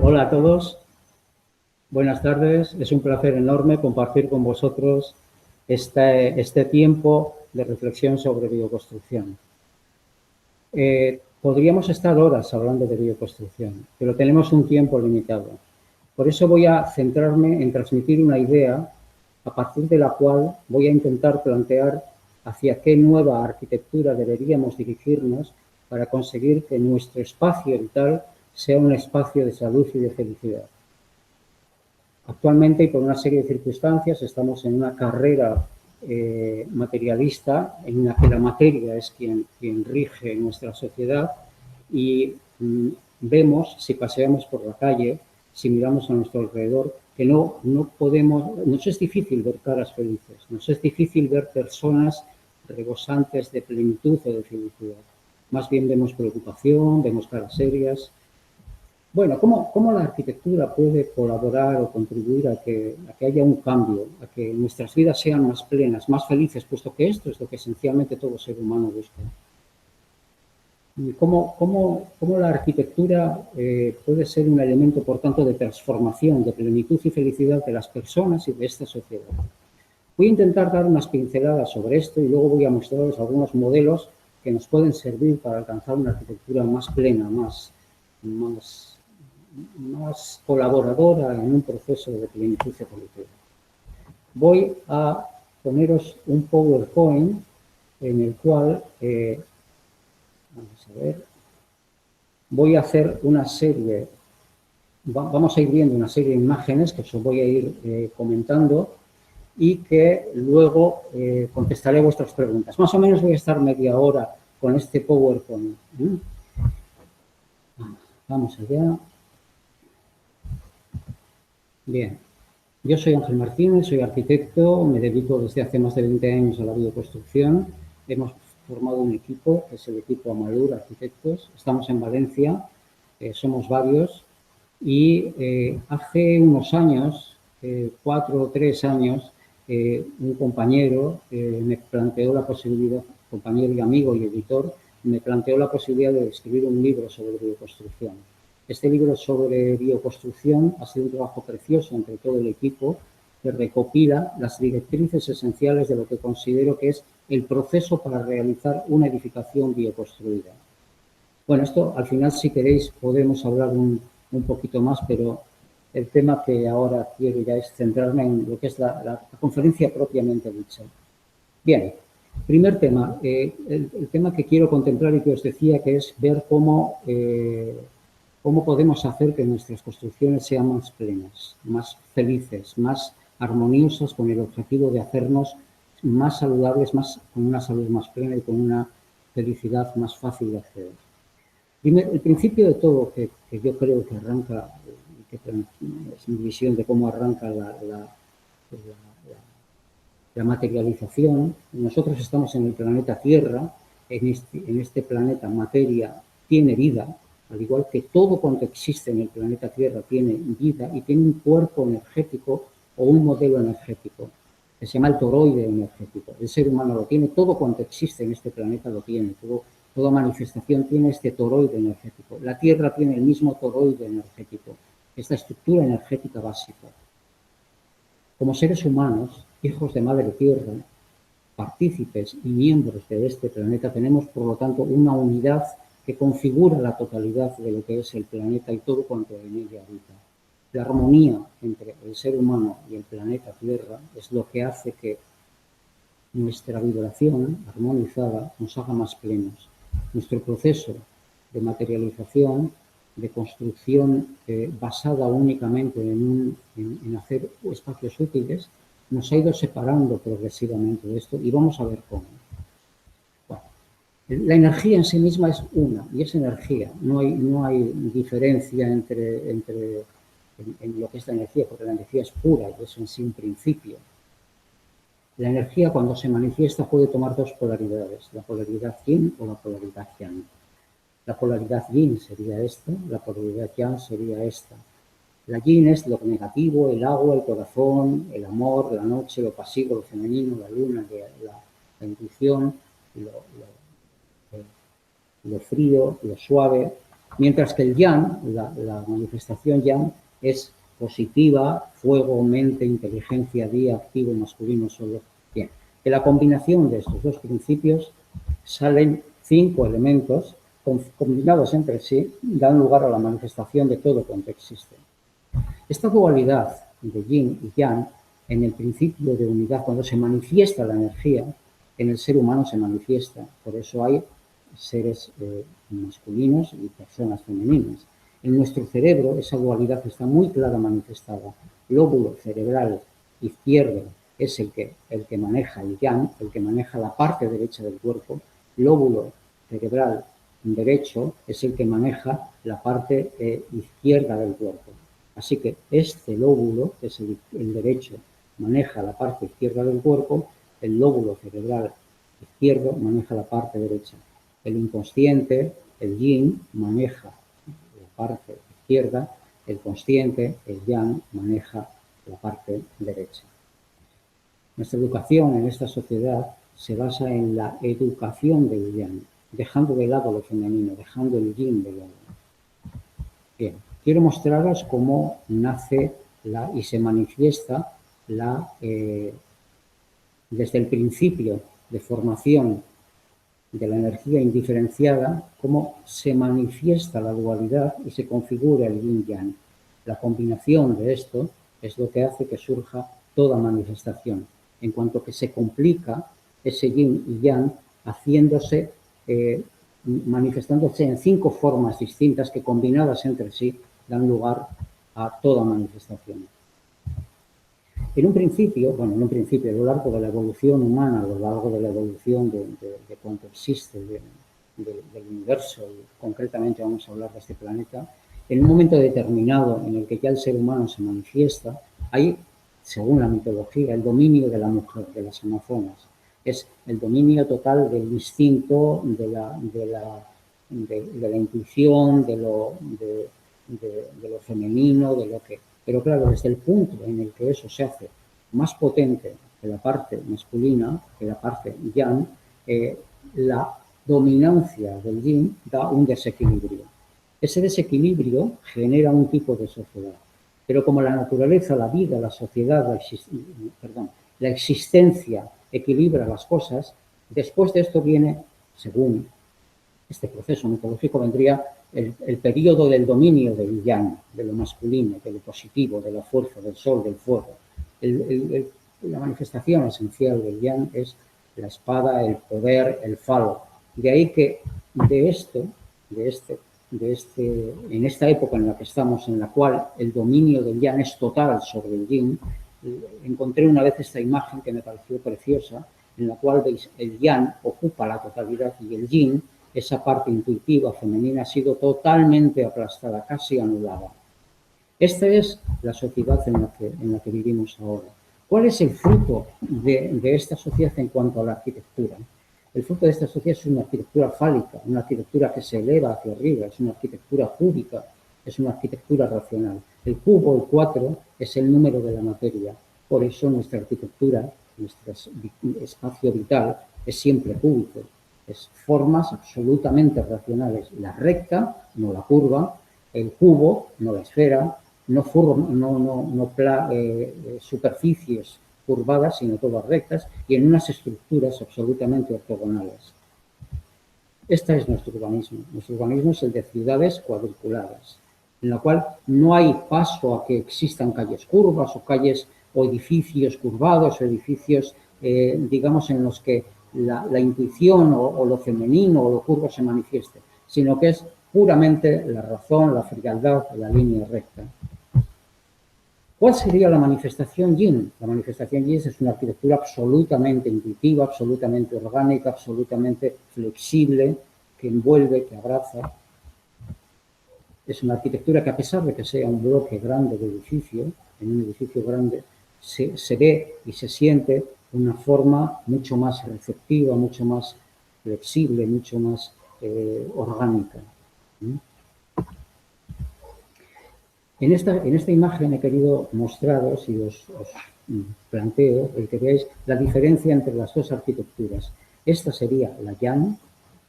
Hola a todos, buenas tardes. Es un placer enorme compartir con vosotros este tiempo de reflexión sobre bioconstrucción. Podríamos estar horas hablando de bioconstrucción, pero tenemos un tiempo limitado. Por eso voy a centrarme en transmitir una idea a partir de la cual voy a intentar plantear hacia qué nueva arquitectura deberíamos dirigirnos para conseguir que nuestro espacio vital sea un espacio de salud y de felicidad. Actualmente, y por una serie de circunstancias, estamos en una carrera materialista en la que la materia es quien rige nuestra sociedad y vemos, si paseamos por la calle, si miramos a nuestro alrededor, que no podemos, nos es difícil ver caras felices, nos es difícil ver personas rebosantes de plenitud o de felicidad. Más bien vemos preocupación, vemos caras serias. Bueno, ¿cómo la arquitectura puede colaborar o contribuir a que haya un cambio, a que nuestras vidas sean más plenas, más felices, puesto que esto es lo que esencialmente todo ser humano busca? ¿Cómo la arquitectura puede ser un elemento, por tanto, de transformación, de plenitud y felicidad de las personas y de esta sociedad? Voy a intentar dar unas pinceladas sobre esto y luego voy a mostraros algunos modelos que nos pueden servir para alcanzar una arquitectura más plena, más colaboradora en un proceso de plenitud y felicidad. Voy a poneros un PowerPoint en el cual, vamos a ver, voy a hacer una serie, vamos a ir viendo una serie de imágenes que os voy a ir comentando y que luego contestaré vuestras preguntas. Más o menos voy a estar media hora con este PowerPoint. Vamos allá. Bien, yo soy Ángel Martínez, soy arquitecto, me dedico desde hace más de 20 años a la bioconstrucción. Hemos formado un equipo, que es el equipo Amalur Arquitectos. Estamos en Valencia, somos varios y hace unos años, 4 o 3 años, un compañero me planteó la posibilidad, compañero y amigo y editor, me planteó la posibilidad de escribir un libro sobre bioconstrucción. Este libro sobre bioconstrucción ha sido un trabajo precioso entre todo el equipo que recopila las directrices esenciales de lo que considero que es el proceso para realizar una edificación bioconstruida. Bueno, esto al final, si queréis, podemos hablar un poquito más, pero el tema que ahora quiero ya es centrarme en lo que es la conferencia propiamente dicha. Bien, primer tema, el tema que quiero contemplar y que os decía, que es ver cómo podemos hacer que nuestras construcciones sean más plenas, más felices, más armoniosas, con el objetivo de hacernos más saludables, con una salud más plena y con una felicidad más fácil de acceder. El principio de todo que yo creo que arranca, que es mi visión de cómo arranca la materialización. Nosotros estamos en el planeta Tierra, en este planeta materia tiene vida, al igual que todo cuanto existe en el planeta Tierra tiene vida y tiene un cuerpo energético o un modelo energético, que se llama el toroide energético. El ser humano lo tiene, todo cuanto existe en este planeta lo tiene, toda manifestación tiene este toroide energético. La Tierra tiene el mismo toroide energético, esta estructura energética básica. Como seres humanos, hijos de Madre Tierra, partícipes y miembros de este planeta, tenemos, por lo tanto, una unidad que configura la totalidad de lo que es el planeta y todo cuanto en ella habita. La armonía entre el ser humano y el planeta Tierra es lo que hace que nuestra vibración armonizada nos haga más plenos. Nuestro proceso de materialización, de construcción basada únicamente en hacer espacios útiles, nos ha ido separando progresivamente de esto y vamos a ver cómo. Bueno, la energía en sí misma es una y es energía. No hay diferencia en lo que es la energía, porque la energía es pura y es en sí un principio. La energía, cuando se manifiesta, puede tomar dos polaridades, la polaridad yin o la polaridad yang. La polaridad yin sería esta, la polaridad yang sería esta. La yin es lo negativo, el agua, el corazón, el amor, la noche, lo pasivo, lo femenino, la luna, la intuición, lo frío, lo suave. Mientras que el yang, la manifestación yang, es positiva, fuego, mente, inteligencia, día, activo, masculino, solo. Bien, de la combinación de estos dos principios salen 5 elementos combinados entre sí, dan lugar a la manifestación de todo cuanto existe. Esta dualidad de yin y yang, en el principio de unidad, cuando se manifiesta la energía, en el ser humano se manifiesta. Por eso hay seres masculinos y personas femeninas. En nuestro cerebro esa dualidad está muy clara manifestada. Lóbulo cerebral izquierdo es el que maneja el yang, el que maneja la parte derecha del cuerpo. Lóbulo cerebral derecho es el que maneja la parte izquierda del cuerpo. Así que este lóbulo, que es el derecho, maneja la parte izquierda del cuerpo, el lóbulo cerebral izquierdo maneja la parte derecha. El inconsciente, el yin, maneja la parte izquierda, el consciente, el yang, maneja la parte derecha. Nuestra educación en esta sociedad se basa en la educación del yang, dejando de lado lo femenino, dejando el yin de lado. Bien, quiero mostraros cómo nace y se manifiesta desde el principio de formación de la energía indiferenciada, cómo se manifiesta la dualidad y se configura el yin-yang. La combinación de esto es lo que hace que surja toda manifestación, en cuanto que se complica ese yin y yang haciéndose, manifestándose en 5 formas distintas que combinadas entre sí dan lugar a toda manifestación. En un principio, a lo largo de la evolución humana, a lo largo de la evolución de cuanto existe del universo, y concretamente vamos a hablar de este planeta, en un momento determinado en el que ya el ser humano se manifiesta, hay, según la mitología, el dominio de la mujer, de las amazonas. Es el dominio total del instinto, de la intuición, de lo femenino, de lo que... Pero claro, desde el punto en el que eso se hace más potente que la parte masculina, que la parte yang, la dominancia del yin da un desequilibrio. Ese desequilibrio genera un tipo de sociedad. Pero como la naturaleza, la vida, la sociedad, la existencia equilibra las cosas, después de esto viene, según este proceso mitológico, vendría el periodo del dominio del yang, de lo masculino, de lo positivo, de la fuerza, del sol, del fuego. La manifestación esencial del yang es la espada, el poder, el falo. De ahí que en esta época en la que estamos, en la cual el dominio del yang es total sobre el yin, encontré una vez esta imagen que me pareció preciosa, en la cual veis el yang ocupa la totalidad y el yin, esa parte intuitiva femenina, ha sido totalmente aplastada, casi anulada. Esta es la sociedad en la que vivimos ahora. ¿Cuál es el fruto de esta sociedad en cuanto a la arquitectura? El fruto de esta sociedad es una arquitectura fálica, una arquitectura que se eleva hacia arriba, es una arquitectura cúbica, es una arquitectura racional. El cubo, el 4, es el número de la materia. Por eso nuestra arquitectura, nuestro espacio vital, es siempre cúbico. Es formas absolutamente racionales. La recta, no la curva, el cubo, no la esfera, no superficies curvadas, sino todas rectas, y en unas estructuras absolutamente ortogonales. Este es nuestro urbanismo. Nuestro urbanismo es el de ciudades cuadriculadas, en la cual no hay paso a que existan calles curvas o calles o edificios curvados o edificios, digamos, en los que la intuición o lo femenino o lo curvo se manifieste, sino que es puramente la razón, la frialdad, la línea recta. ¿Cuál sería la manifestación yin? La manifestación yin es una arquitectura absolutamente intuitiva, absolutamente orgánica, absolutamente flexible, que envuelve, que abraza. Es una arquitectura que, a pesar de que sea un bloque grande de edificio, en un edificio grande, se ve y se siente una forma mucho más receptiva, mucho más flexible, mucho más orgánica. En esta imagen he querido mostraros y os planteo el que veáis la diferencia entre las dos arquitecturas. Esta sería la yang,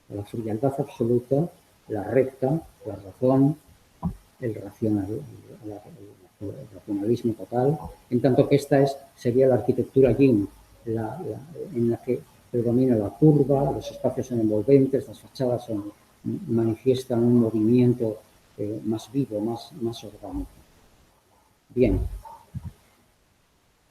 la frialdad absoluta, la recta, la razón, el racionalismo total, en tanto que esta sería la arquitectura yin, en la que predomina la curva, los espacios son envolventes, las fachadas manifiestan un movimiento más vivo, más orgánico. Bien,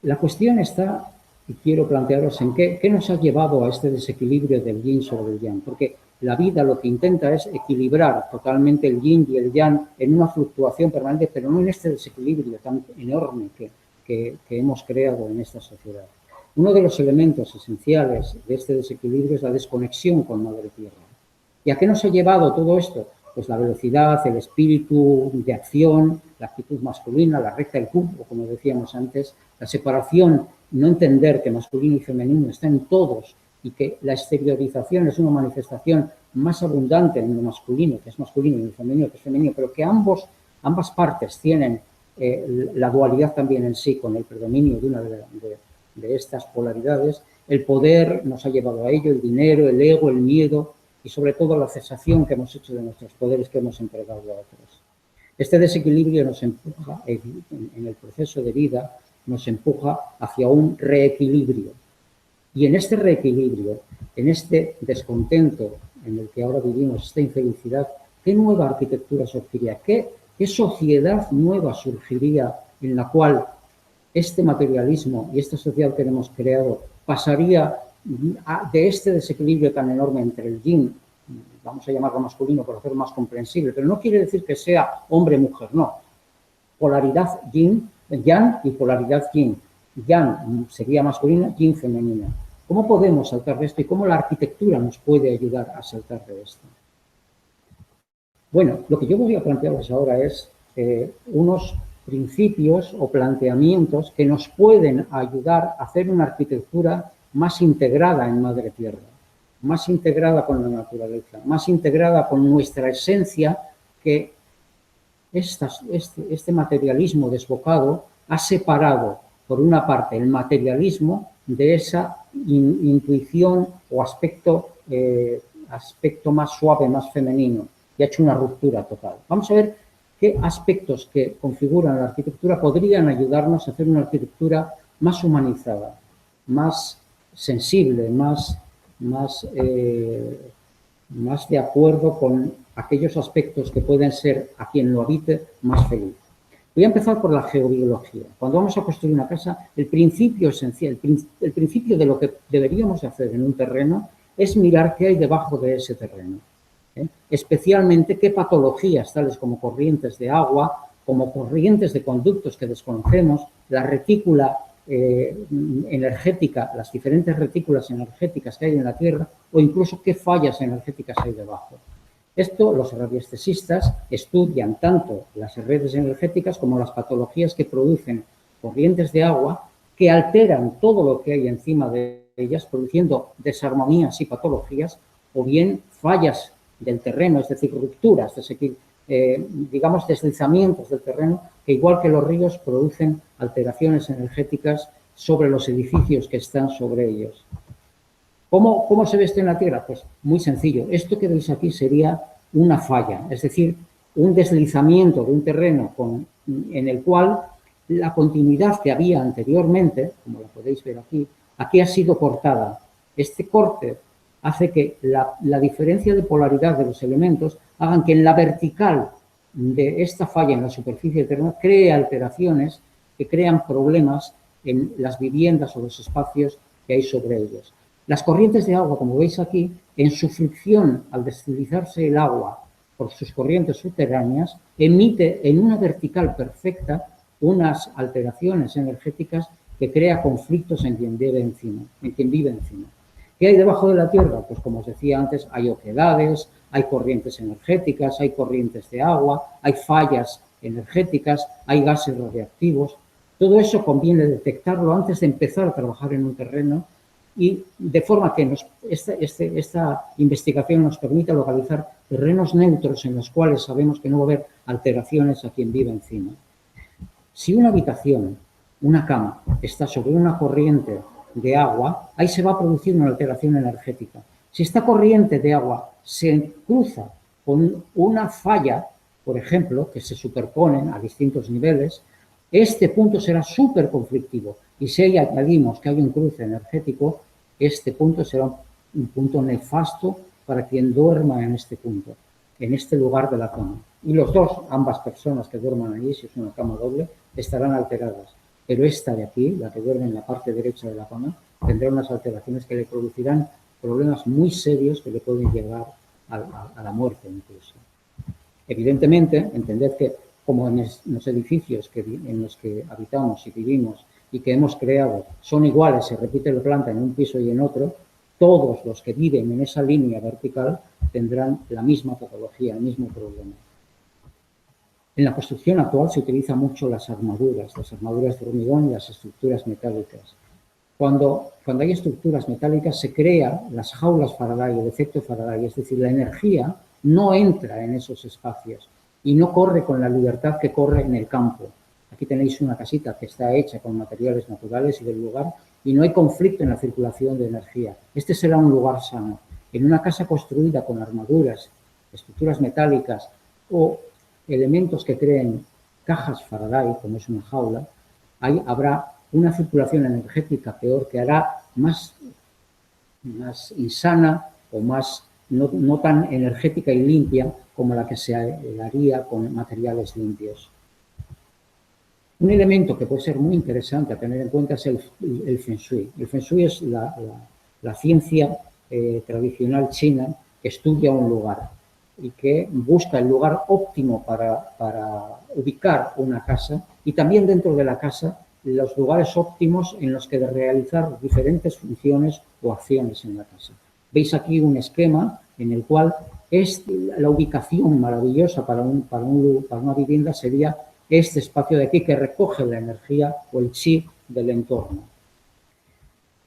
la cuestión está, y quiero plantearos en qué nos ha llevado a este desequilibrio del yin sobre el yang, porque la vida lo que intenta es equilibrar totalmente el yin y el yang en una fluctuación permanente, pero no en este desequilibrio tan enorme que hemos creado en esta sociedad. Uno de los elementos esenciales de este desequilibrio es la desconexión con Madre Tierra. ¿Y a qué nos ha llevado todo esto? Pues la velocidad, el espíritu de acción, la actitud masculina, la recta del cuerpo, como decíamos antes, la separación, no entender que masculino y femenino están en todos y que la exteriorización es una manifestación más abundante en lo masculino, que es masculino, y en lo femenino, que es femenino, pero que ambas partes tienen la dualidad también en sí, con el predominio de una de estas polaridades. El poder nos ha llevado a ello, el dinero, el ego, el miedo y sobre todo la cesación que hemos hecho de nuestros poderes que hemos entregado a otros. Este desequilibrio nos empuja, en el proceso de vida, nos empuja hacia un reequilibrio. Y en este reequilibrio, en este descontento en el que ahora vivimos, esta infelicidad, ¿qué nueva arquitectura surgiría? ¿Qué sociedad nueva surgiría en la cual este materialismo y esta sociedad que hemos creado pasaría de este desequilibro tan enorme entre el yin, vamos a llamarlo masculino por hacerlo más comprensible, pero no quiere decir que sea hombre-mujer, no. Polaridad yin, yang y polaridad yin. Yang sería masculina, yin femenina. ¿Cómo podemos saltar de esto y cómo la arquitectura nos puede ayudar a saltar de esto? Bueno, lo que yo voy a plantearos ahora es unos principios o planteamientos que nos pueden ayudar a hacer una arquitectura más integrada en Madre Tierra, más integrada con la naturaleza, más integrada con nuestra esencia, que este materialismo desbocado ha separado, por una parte, el materialismo de esa intuición o aspecto más suave, más femenino, y ha hecho una ruptura total. Vamos a ver qué aspectos que configuran la arquitectura podrían ayudarnos a hacer una arquitectura más humanizada, más sensible, más de acuerdo con aquellos aspectos que pueden ser, a quien lo habite, más feliz. Voy a empezar por la geobiología. Cuando vamos a construir una casa, el principio esencial, el principio de lo que deberíamos hacer en un terreno es mirar qué hay debajo de ese terreno. Especialmente qué patologías, tales como corrientes de agua, como corrientes de conductos que desconocemos, la retícula energética, las diferentes retículas energéticas que hay en la Tierra, o incluso qué fallas energéticas hay debajo. Esto los radiestesistas estudian tanto las redes energéticas como las patologías que producen corrientes de agua que alteran todo lo que hay encima de ellas, produciendo desarmonías y patologías, o bien fallas del terreno, es decir, rupturas, digamos, deslizamientos del terreno, que igual que los ríos producen alteraciones energéticas sobre los edificios que están sobre ellos. ¿Cómo se ve esto en la Tierra? Pues muy sencillo. Esto que veis aquí sería una falla, es decir, un deslizamiento de un terreno en el cual la continuidad que había anteriormente, como la podéis ver aquí ha sido cortada. Este corte hace que la diferencia de polaridad de los elementos hagan que en la vertical de esta falla en la superficie del terreno cree alteraciones que crean problemas en las viviendas o los espacios que hay sobre ellos. Las corrientes de agua, como veis aquí, en su fricción al deslizarse el agua por sus corrientes subterráneas, emite en una vertical perfecta unas alteraciones energéticas que crea conflictos en quien vive encima. ¿Qué hay debajo de la Tierra? Pues como os decía antes, hay oquedades, hay corrientes energéticas, hay corrientes de agua, hay fallas energéticas, hay gases radiactivos. Todo eso conviene detectarlo antes de empezar a trabajar en un terreno, y de forma que esta investigación nos permita localizar terrenos neutros en los cuales sabemos que no va a haber alteraciones a quien vive encima. Si una habitación, una cama, está sobre una corriente de agua, ahí se va a producir una alteración energética. Si esta corriente de agua se cruza con una falla, por ejemplo, que se superponen a distintos niveles, este punto será súper conflictivo. Y si añadimos que hay un cruce energético, este punto será un punto nefasto para quien duerma en este punto, en este lugar de la cama. Y los dos, ambas personas que duerman allí, si es una cama doble, estarán alteradas. Pero esta de aquí, la que duerme en la parte derecha de la cama, tendrá unas alteraciones que le producirán problemas muy serios que le pueden llevar a la muerte incluso. Evidentemente, entended que como en los edificios en los que habitamos y vivimos y que hemos creado son iguales, se repite la planta en un piso y en otro, todos los que viven en esa línea vertical tendrán la misma patología, el mismo problema. En la construcción actual se utilizan mucho las armaduras de hormigón y las estructuras metálicas. Cuando hay estructuras metálicas se crean las jaulas Faraday, el efecto Faraday, es decir, la energía no entra en esos espacios y no corre con la libertad que corre en el campo. Aquí tenéis una casita que está hecha con materiales naturales y del lugar y no hay conflicto en la circulación de energía. Este será un lugar sano. En una casa construida con armaduras, estructuras metálicas o elementos que creen cajas Faraday, como es una jaula, ahí habrá una circulación energética peor que hará más insana o más no tan energética y limpia como la que se haría con materiales limpios. Un elemento que puede ser muy interesante a tener en cuenta es el Feng Shui. El Feng Shui es la ciencia tradicional china que estudia un lugar y que busca el lugar óptimo para ubicar una casa y también dentro de la casa los lugares óptimos en los que de realizar diferentes funciones o acciones en la casa. Veis aquí un esquema en el cual la ubicación maravillosa para una vivienda sería este espacio de aquí que recoge la energía o el chi del entorno.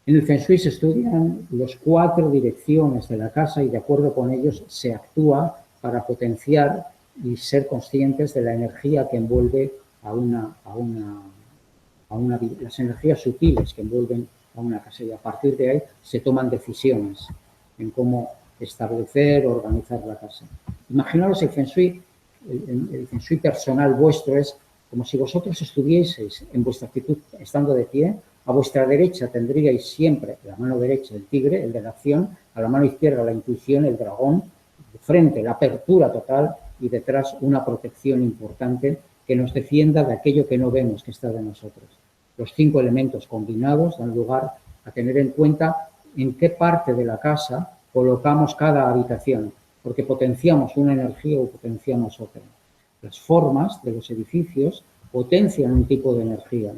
En el Feng Shui se estudian las 4 direcciones de la casa y de acuerdo con ellos se actúa para potenciar y ser conscientes de la energía que envuelve las energías sutiles que envuelven a una casa y a partir de ahí se toman decisiones en cómo establecer o organizar la casa. Imaginaros el Feng Shui personal vuestro es como si vosotros estuvieseis en vuestra actitud estando de pie, a vuestra derecha tendríais siempre la mano derecha el tigre, el de la acción, a la mano izquierda la intuición, el dragón, de frente la apertura total y detrás una protección importante que nos defienda de aquello que no vemos que está de nosotros. Los 5 elementos combinados dan lugar a tener en cuenta en qué parte de la casa colocamos cada habitación, porque potenciamos una energía o potenciamos otra. Las formas de los edificios potencian un tipo de energía,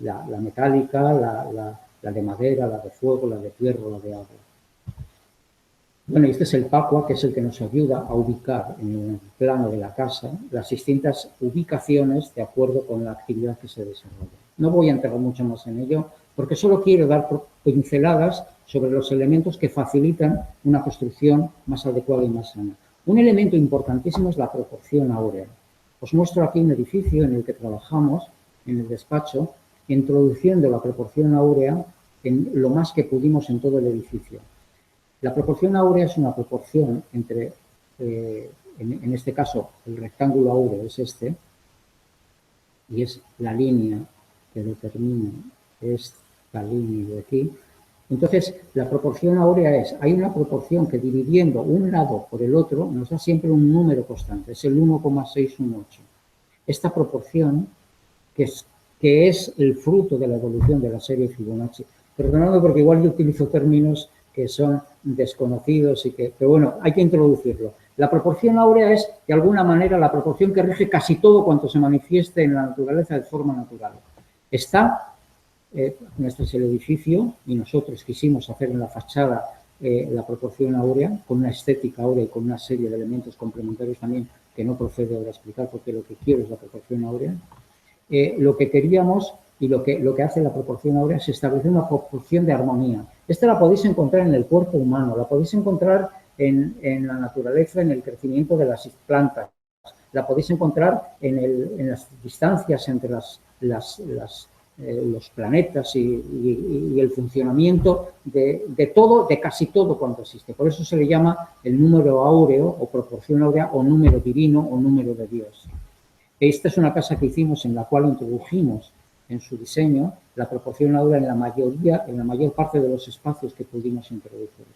la metálica, la de madera, la de fuego, la de hierro, la de agua. Bueno, este es el Pacua, que es el que nos ayuda a ubicar en el plano de la casa las distintas ubicaciones de acuerdo con la actividad que se desarrolla. No voy a entrar mucho más en ello, porque solo quiero dar pinceladas sobre los elementos que facilitan una construcción más adecuada y más sana. Un elemento importantísimo es la proporción áurea. Os muestro aquí un edificio en el que trabajamos, en el despacho, introduciendo la proporción áurea en lo más que pudimos en todo el edificio. La proporción áurea es una proporción entre, en este caso, el rectángulo áureo es este, y es la línea que determina esta línea de aquí. Entonces, la proporción áurea hay una proporción que dividiendo un lado por el otro nos da siempre un número constante, es el 1,618. Esta proporción, que es el fruto de la evolución de la serie Fibonacci. Perdonadme porque igual yo utilizo términos que son desconocidos pero bueno, hay que introducirlo. La proporción áurea es, de alguna manera, la proporción que rige casi todo cuanto se manifieste en la naturaleza de forma natural. Este es el edificio y nosotros quisimos hacer en la fachada la proporción áurea con una estética áurea y con una serie de elementos complementarios también que no procede ahora a explicar porque lo que quiero es la proporción áurea. Lo que queríamos y lo que hace la proporción áurea es establecer una proporción de armonía. Esta la podéis encontrar en el cuerpo humano, la podéis encontrar en la naturaleza, en el crecimiento de las plantas, la podéis encontrar en las distancias entre las los planetas y el funcionamiento de todo, de casi todo cuanto existe. Por eso se le llama el número áureo o proporción áurea o número divino o número de Dios. Esta es una casa que hicimos en la cual introdujimos en su diseño la proporción áurea en la mayor parte de los espacios que pudimos introducir.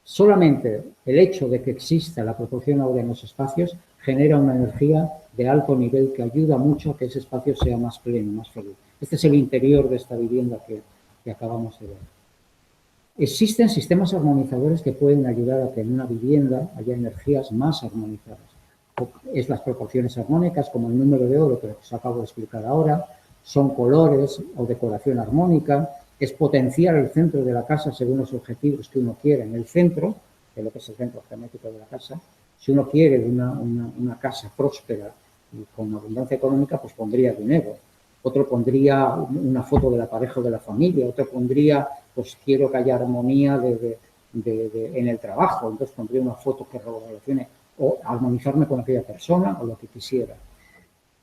Solamente el hecho de que exista la proporción áurea en los espacios genera una energía de alto nivel que ayuda mucho a que ese espacio sea más pleno, más feliz. Este es el interior de esta vivienda que acabamos de ver. Existen sistemas armonizadores que pueden ayudar a que en una vivienda haya energías más armonizadas. Es las proporciones armónicas, como el número de oro que os acabo de explicar ahora, son colores o decoración armónica, es potenciar el centro de la casa según los objetivos que uno quiere en el centro, de lo que es el centro geométrico de la casa. Si uno quiere una casa próspera y con abundancia económica, pues pondría dinero. Otro pondría una foto de la pareja o de la familia, otro pondría, pues quiero que haya armonía en el trabajo, entonces pondría una foto que relacione o armonizarme con aquella persona o lo que quisiera.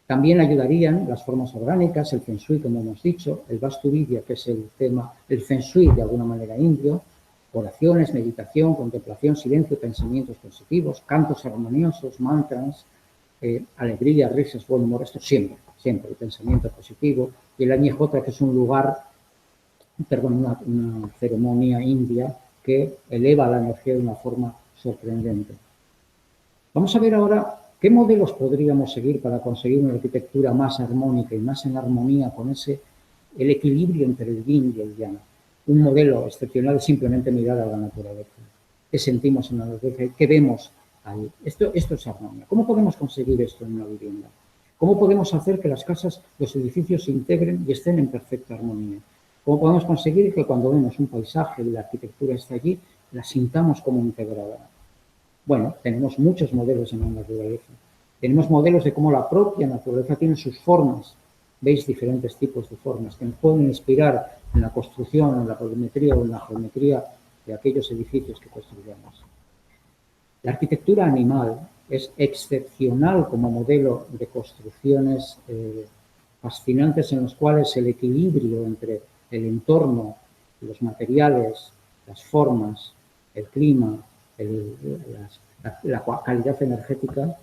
También ayudarían las formas orgánicas, el Feng Shui, como hemos dicho, el Vastu Vidya, que es el Feng Shui de alguna manera indio, oraciones, meditación, contemplación, silencio, pensamientos positivos, cantos armoniosos, mantras, alegría, risas, buen humor, esto siempre, el pensamiento positivo. Y el Añejotra, que es un lugar, una ceremonia india que eleva la energía de una forma sorprendente. Vamos a ver ahora qué modelos podríamos seguir para conseguir una arquitectura más armónica y más en armonía con el equilibrio entre el yin y el yang. Un modelo excepcional es simplemente mirar a la naturaleza. ¿Qué sentimos en la naturaleza? ¿Qué vemos ahí? Esto es armonía. ¿Cómo podemos conseguir esto en una vivienda? ¿Cómo podemos hacer que las casas, los edificios se integren y estén en perfecta armonía? ¿Cómo podemos conseguir que cuando vemos un paisaje y la arquitectura está allí, la sintamos como integrada? Bueno, tenemos muchos modelos en la naturaleza. Tenemos modelos de cómo la propia naturaleza tiene sus formas. Veis diferentes tipos de formas que nos pueden inspirar en la construcción, en la volumetría o en la geometría de aquellos edificios que construyamos. La arquitectura animal es excepcional como modelo de construcciones fascinantes en los cuales el equilibrio entre el entorno, los materiales, las formas, el clima, la calidad energética,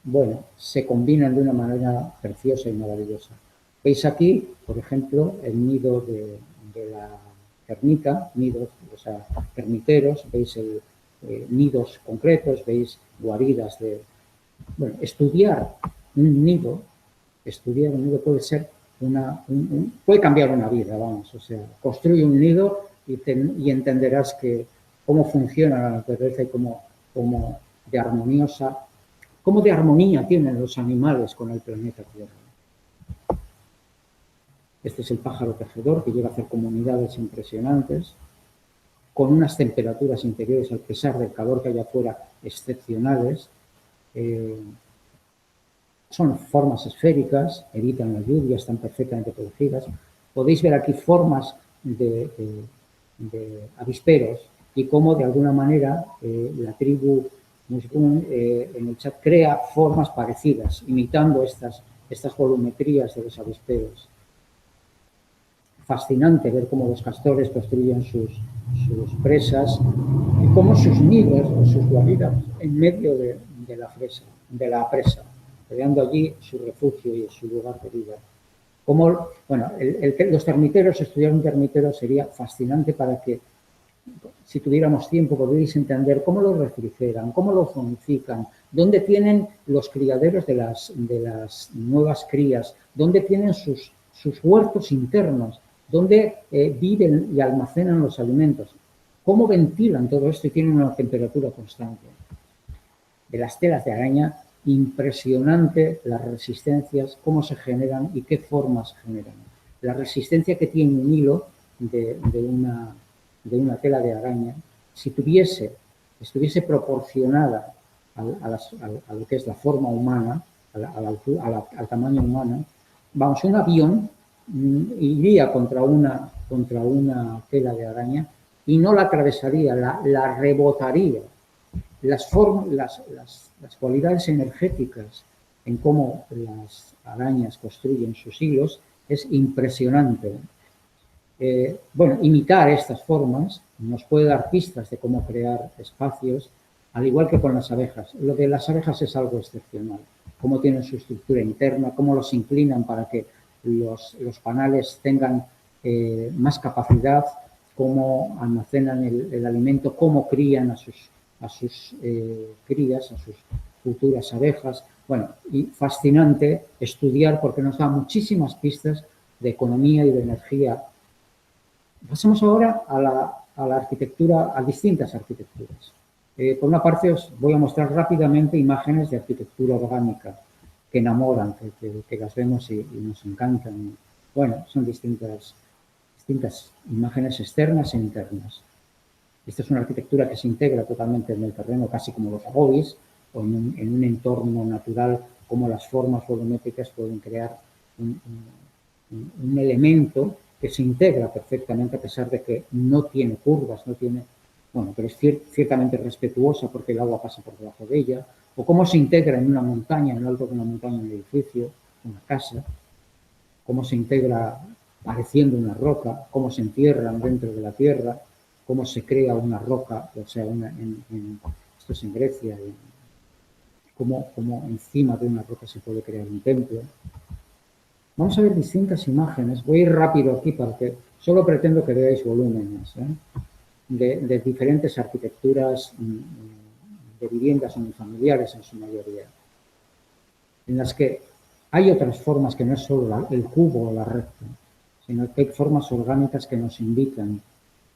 bueno, se combinan de una manera preciosa y maravillosa. Veis aquí, por ejemplo, el nido de la termita, nidos, o sea, termiteros, veis nidos concretos, veis guaridas de... Bueno, estudiar un nido puede ser puede cambiar una vida, vamos, o sea, construye un nido y entenderás cómo funciona la naturaleza y cómo de armonía tienen los animales con el planeta Tierra. Este es el pájaro tejedor que llega a hacer comunidades impresionantes, con unas temperaturas interiores, a pesar del calor que hay afuera, excepcionales. Son formas esféricas, evitan la lluvia, están perfectamente protegidas. Podéis ver aquí formas de avisperos y cómo de alguna manera la tribu Musgun en el chat crea formas parecidas, imitando estas volumetrías de los avisperos. Fascinante ver cómo los castores construyen sus presas y cómo sus nidos o sus guaridas en medio de la presa, creando allí su refugio y su lugar de vida. Como, bueno, los termiteros, estudiar un termitero sería fascinante para que, si tuviéramos tiempo, podríais entender cómo lo refrigeran, cómo lo zonifican, dónde tienen los criaderos de las nuevas crías, dónde tienen sus huertos internos, dónde viven y almacenan los alimentos, cómo ventilan todo esto y tienen una temperatura constante. De las telas de araña, impresionante las resistencias, cómo se generan y qué formas generan. La resistencia que tiene un hilo de una tela de araña, si estuviese proporcionada a lo que es la forma humana, al tamaño humano, vamos, un avión iría contra una tela de araña y no la atravesaría, la rebotaría. Las cualidades energéticas en cómo las arañas construyen sus hilos Es impresionante. Bueno, imitar estas formas nos puede dar pistas de cómo crear espacios, al igual que con las abejas. Lo de las abejas es algo excepcional. Cómo tienen su estructura interna, cómo los inclinan para que los panales tengan más capacidad, cómo almacenan el alimento, cómo crían a sus crías, a sus futuras abejas. Bueno, y fascinante estudiar porque nos da muchísimas pistas de economía y de energía. Pasemos ahora a la arquitectura, a distintas arquitecturas. Por una parte, os voy a mostrar rápidamente imágenes de arquitectura orgánica que enamoran, que las vemos y nos encantan. Bueno, son distintas imágenes externas e internas. Esta es una arquitectura que se integra totalmente en el terreno, casi como los hobbies, o en un entorno natural, como las formas volumétricas pueden crear un elemento que se integra perfectamente a pesar de que no tiene curvas, no tiene, bueno, pero es ciertamente respetuosa porque el agua pasa por debajo de ella, o cómo se integra en una montaña, en lo alto de una montaña, un edificio, una casa, cómo se integra pareciendo una roca, cómo se entierran dentro de la tierra, cómo se crea una roca, o sea, esto es en Grecia, cómo encima de una roca se puede crear un templo. Vamos a ver distintas imágenes. Voy a ir rápido aquí porque solo pretendo que veáis volúmenes de diferentes arquitecturas de viviendas unifamiliares en su mayoría, en las que hay otras formas que no es solo el cubo o la recta, sino que hay formas orgánicas que nos invitan,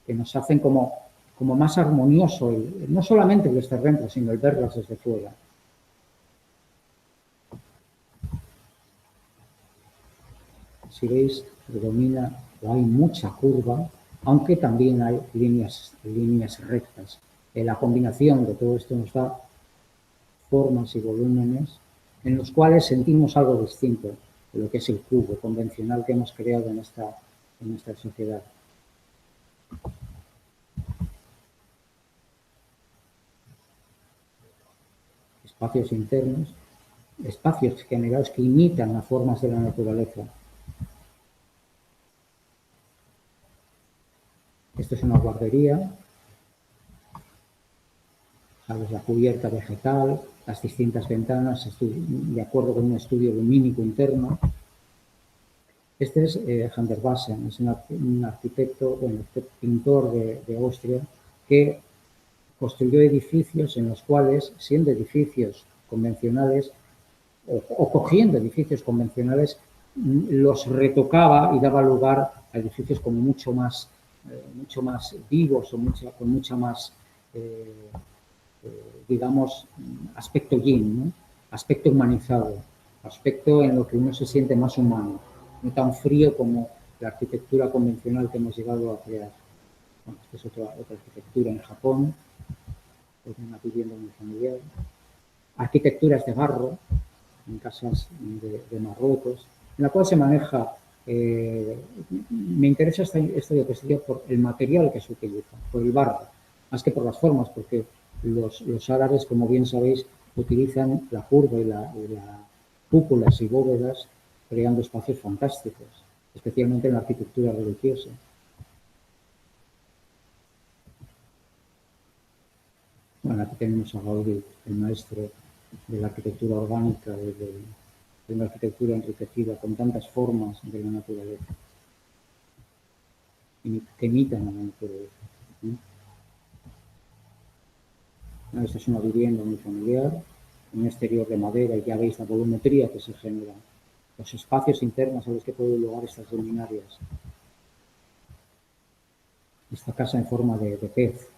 que nos hacen como más armonioso, no solamente el estar dentro, sino el verlas desde fuera. Si veis, predomina o hay mucha curva, aunque también hay líneas rectas. La combinación de todo esto nos da formas y volúmenes en los cuales sentimos algo distinto de lo que es el cubo convencional que hemos creado en esta sociedad. Espacios internos, espacios generados que imitan las formas de la naturaleza. Esto es una guardería, ¿sabes? La cubierta vegetal, las distintas ventanas, de acuerdo con un estudio lumínico interno. Este es Van der Wassen, es un arquitecto, bueno, pintor de Austria, que construyó edificios en los cuales, siendo edificios convencionales, o cogiendo edificios convencionales, los retocaba y daba lugar a edificios como mucho más vivos o con mucha más, digamos, aspecto yin, ¿no? Aspecto humanizado, aspecto en lo que uno se siente más humano, no tan frío como la arquitectura convencional que hemos llegado a crear. Bueno, esta es otra arquitectura en Japón, es una vivienda muy familiar. Arquitecturas de barro, en casas de Marruecos, en la cual se maneja, me interesa esta diapositiva por el material que se utiliza, por el barro, más que por las formas, porque los árabes, como bien sabéis, utilizan la curva y las cúpulas y bóvedas creando espacios fantásticos, especialmente en la arquitectura religiosa. Bueno, aquí tenemos a Gaudí, el maestro de la arquitectura orgánica, de una arquitectura enriquecida con tantas formas de la naturaleza, que imitan a la naturaleza. Bueno, esta es una vivienda muy familiar, un exterior de madera y ya veis la volumetría que se genera, los espacios internos a los que pueden llegar estas luminarias. Esta casa en forma de pez.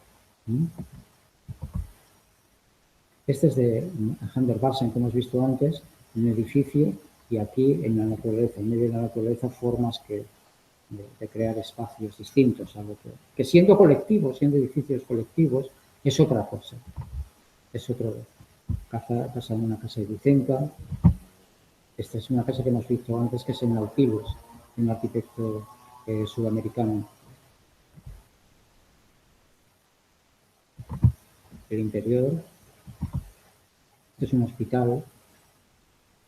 Este es de Van der Wassen, que hemos visto antes, un edificio, y aquí en la naturaleza, en medio de la naturaleza, formas de crear espacios distintos, algo que siendo colectivos, siendo edificios colectivos, es otra cosa. Es otra casa, una casa edicenca. Esta es una casa que hemos visto antes, que es en Nautilus, un arquitecto sudamericano. El interior. Este es un hospital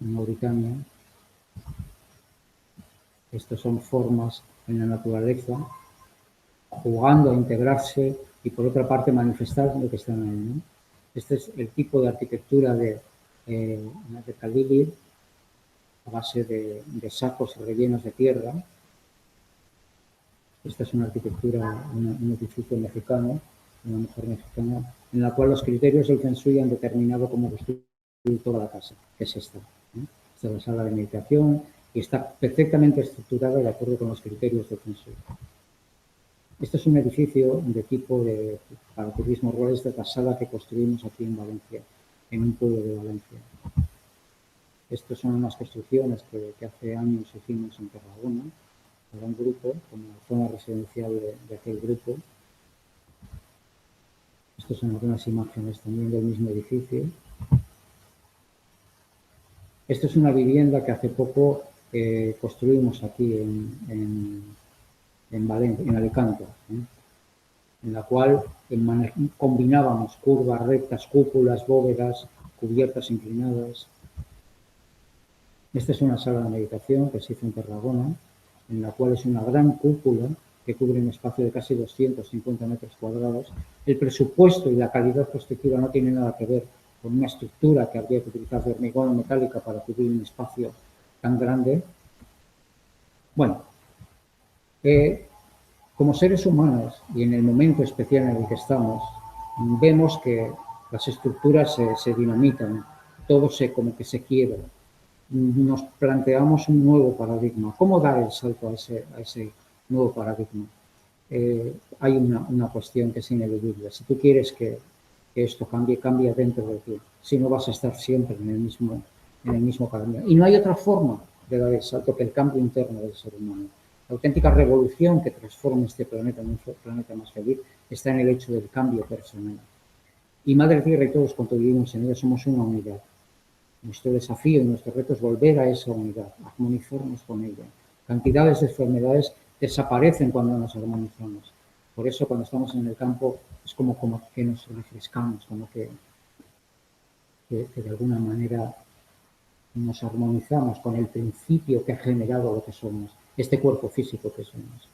en Mauritania. Estos son formas en la naturaleza, jugando a integrarse y, por otra parte, manifestar lo que están ahí, ¿no? Este es el tipo de arquitectura de Khalili, a base de sacos rellenos de tierra. Esta es una arquitectura, un edificio mexicano, una mujer mexicana, en la cual los criterios del Feng Shui han determinado cómo construir toda la casa, que es esta, ¿no? Esta es la sala de meditación y está perfectamente estructurada de acuerdo con los criterios del Feng Shui. Este es un edificio de tipo para turismo rural, esta es la sala que construimos aquí en Valencia, en un pueblo de Valencia. Estas son unas construcciones que hace años hicimos en Tarragona, para un grupo, como zona residencial de aquel grupo. Estas son algunas imágenes también del mismo edificio. Esta es una vivienda que hace poco construimos aquí en Valencia, en Alicante, en la cual combinábamos curvas rectas, cúpulas, bóvedas, cubiertas inclinadas. Esta es una sala de meditación que se hizo en Tarragona, en la cual es una gran cúpula que cubre un espacio de casi 250 metros cuadrados. El presupuesto y la calidad constructiva no tienen nada que ver con una estructura que habría que utilizar de hormigón metálica para cubrir un espacio tan grande. Bueno, como seres humanos y en el momento especial en el que estamos, vemos que las estructuras se dinamitan, todo como que se quiebra. Nos planteamos un nuevo paradigma. ¿Cómo dar el salto a ese nuevo paradigma? Hay una cuestión que es ineludible. Si tú quieres que esto cambie, cambia dentro de ti. Si no, vas a estar siempre en el mismo paradigma. Y no hay otra forma de dar el salto que el cambio interno del ser humano. La auténtica revolución que transforma este planeta en un planeta más feliz está en el hecho del cambio personal. Y Madre Tierra y todos cuantos vivimos en ella somos una unidad. Nuestro desafío y nuestro reto es volver a esa unidad, armonizarnos con ella. Cantidades de enfermedades desaparecen cuando nos armonizamos. Por eso, cuando estamos en el campo, es como que nos refrescamos, como que de alguna manera nos armonizamos con el principio que ha generado lo que somos, este cuerpo físico que somos.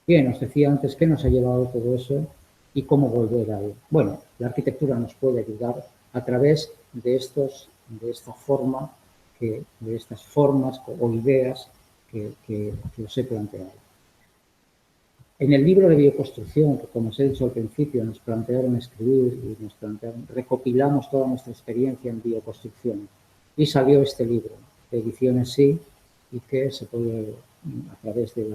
Bien, os decía antes qué nos ha llevado todo eso y cómo volver a él. Bueno, la arquitectura nos puede ayudar a través de esta forma, de estas formas o ideas que os he planteado. En el libro de bioconstrucción, que como os he dicho al principio, nos plantearon escribir y recopilamos toda nuestra experiencia en bioconstrucción. Y salió este libro, de Ediciones Sí, y que se puede, a través de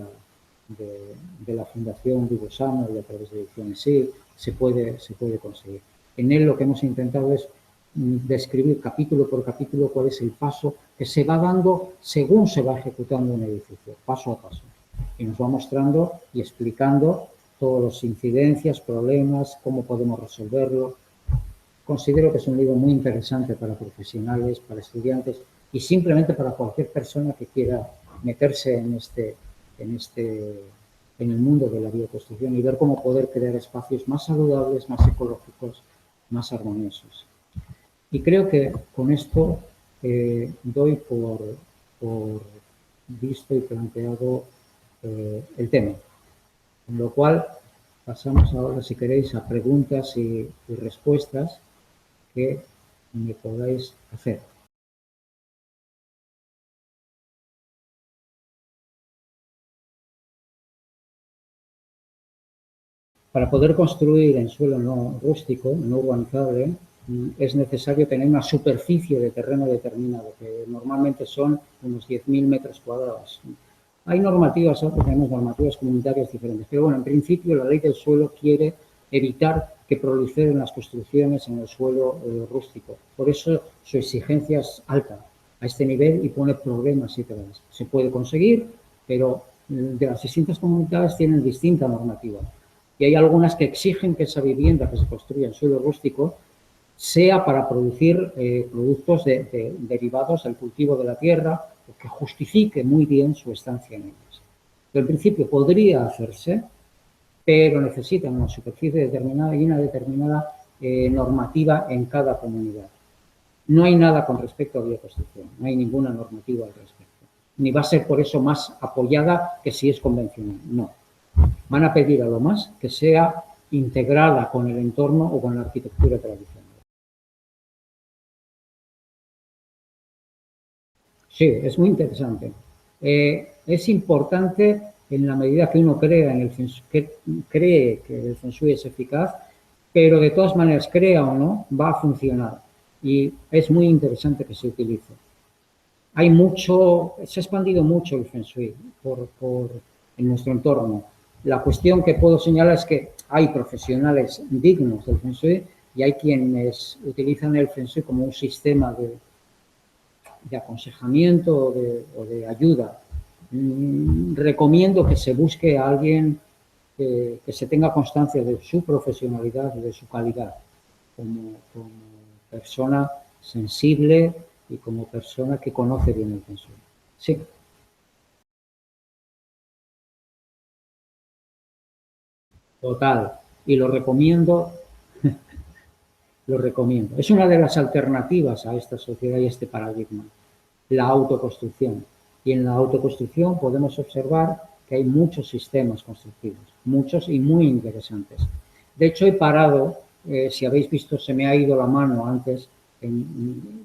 la Fundación Vivosano y a través de Ediciones Sí, se puede conseguir. En él lo que hemos intentado es describir capítulo por capítulo cuál es el paso que se va dando según se va ejecutando un edificio, paso a paso. Y nos va mostrando y explicando todas las incidencias, problemas, cómo podemos resolverlo. Considero que es un libro muy interesante para profesionales, para estudiantes y simplemente para cualquier persona que quiera meterse en el mundo de la bioconstrucción y ver cómo poder crear espacios más saludables, más ecológicos, más armoniosos. Y creo que con esto doy por visto y planteado el tema. Con lo cual, pasamos ahora, si queréis, a preguntas y respuestas que me podáis hacer. Para poder construir en suelo no rústico, no urbanizable, es necesario tener una superficie de terreno determinada, que normalmente son unos 10.000 metros cuadrados. Hay normativas, tenemos normativas comunitarias diferentes, pero bueno, en principio la ley del suelo quiere evitar que proliferen las construcciones en el suelo rústico. Por eso su exigencia es alta a este nivel y pone problemas y trabas. Se puede conseguir, pero de las distintas comunidades tienen distinta normativa. Y hay algunas que exigen que esa vivienda que se construya en suelo rústico sea para producir productos derivados del cultivo de la tierra o que justifique muy bien su estancia en ellas. Pero en principio podría hacerse, pero necesitan una superficie determinada y una determinada normativa en cada comunidad. No hay nada con respecto a bioconstrucción, no hay ninguna normativa al respecto. ni va a ser por eso más apoyada que si es convencional. No. Van a pedir a lo más que sea integrada con el entorno o con la arquitectura tradicional. Sí, es muy interesante. Es importante en la medida que uno crea en el que cree que el Feng Shui es eficaz, pero de todas maneras, crea o no, va a funcionar. Y es muy interesante que se utilice. Hay mucho, se ha expandido mucho el Feng Shui en nuestro entorno. La cuestión que puedo señalar es que hay profesionales dignos del Feng Shui y hay quienes utilizan el Feng Shui como un sistema de aconsejamiento o de ayuda. Recomiendo que se busque a alguien que se tenga constancia de su profesionalidad y de su calidad como persona sensible y como persona que conoce bien el Feng Shui. Sí, total. Y lo recomiendo. Es una de las alternativas a esta sociedad y a este paradigma, la autoconstrucción. Y en la autoconstrucción podemos observar que hay muchos sistemas constructivos, muchos y muy interesantes. De hecho, he parado, si habéis visto, se me ha ido la mano antes en